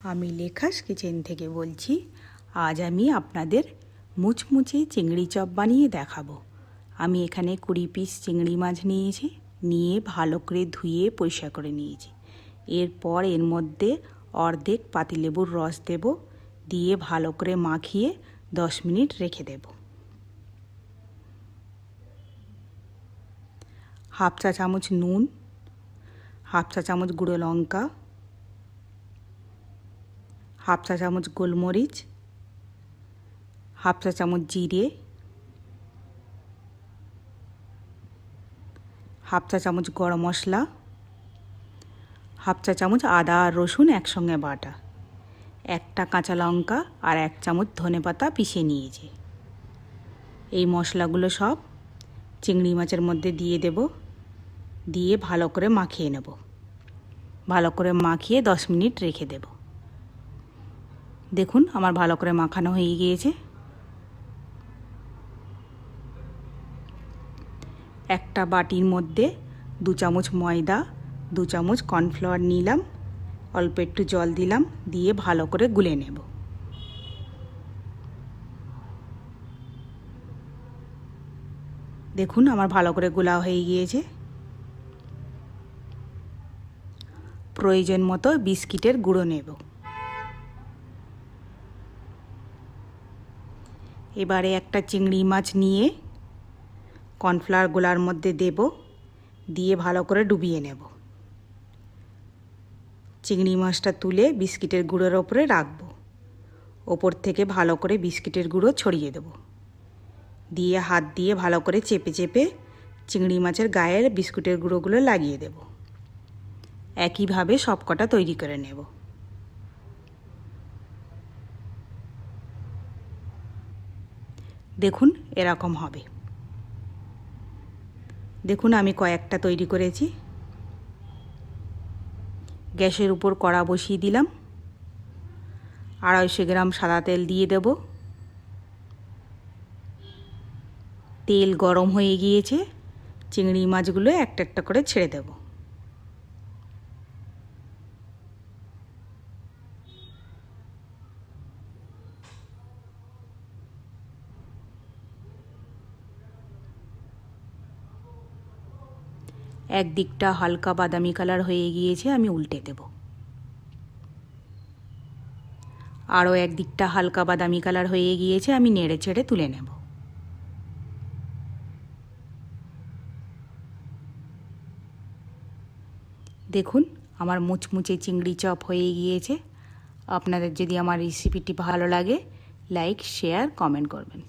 আমি লেখাস কিচেন থেকে বলছি। আজ আমি আপনাদের মুচমুচে চিংড়ি চপ বানিয়ে দেখাবো। আমি এখানে 20 পিস চিংড়ি মাছ নিয়েছি, নিয়ে ভালো করে ধুয়ে পরিষ্কার করে নিয়েছি। এরপর এর মধ্যে অর্ধেক পাতিলেবুর রস দেব, দিয়ে ভালো করে মাখিয়ে 10 মিনিট রেখে দেব। হাফ চা চামচ নুন, হাফ চা চামচ গুঁড়ো লঙ্কা, হাফ চা চামচ গোলমরিচ, হাফ চা চামচ জিরে, হাফ চা চামচ গরম মশলা, হাফ চা চামচ আদা আর রসুন একসঙ্গে বাটা, একটা কাঁচা লঙ্কা আর 1 চামচ ধনেপাতা পিষে নিয়েছি। এই মশলাগুলো সব চিংড়ি মাছের মধ্যে দিয়ে দেব, দিয়ে ভালো করে মাখিয়ে নেব। ভালো করে মাখিয়ে 10 মিনিট রেখে দেব। দেখুন আমার ভালো করে মাখানো হয়ে গিয়েছে। একটা বাটির মধ্যে 2 চামচ ময়দা, 2 চামচ কর্নফ্লাওয়ার নিলাম, অল্প একটু জল দিলাম, দিয়ে ভালো করে গুলে নেব। দেখুন আমার ভালো করে গোলা হয়ে গিয়েছে। প্রয়োজন মতো বিস্কিটের গুঁড়ো নেব। এবারে একটা চিংড়ি মাছ নিয়ে কর্নফ্লাওয়ার গোলার মধ্যে দেব, দিয়ে ভালো করে ডুবিয়ে নেব। চিংড়ি মাছটা তুলে বিস্কিটের গুঁড়োর ওপরে রাখবো। ওপর থেকে ভালো করে বিস্কিটের গুঁড়ো ছড়িয়ে দেব, দিয়ে হাত দিয়ে ভালো করে চেপে চেপে চিংড়ি মাছের গায়ের বিস্কুটের গুঁড়োগুলো লাগিয়ে দেব। একইভাবে সব কটা তৈরি করে নেব। দেখুন এরকম হবে। দেখুন আমি কয়েকটা তৈরি করেছি। গ্যাসের উপর কড়া বসিয়ে দিলাম, 250 গ্রাম সাদা তেল দিয়ে দেব। তেল গরম হয়ে গিয়েছে, চিংড়ি মাছগুলো একটা একটা করে ছেড়ে দেব। একদিকটা হালকা বাদামি কালার হয়ে গিয়েছে, আমি উল্টে দেব। আরও একদিকটা হালকা বাদামি কালার হয়ে গিয়েছে, আমি নেড়ে চেড়ে তুলে নেব। দেখুন আমার মুচমুচে চিংড়ি চপ হয়ে গিয়েছে। আপনাদের যদি আমার রেসিপিটি ভালো লাগে, লাইক, শেয়ার, কমেন্ট করবেন।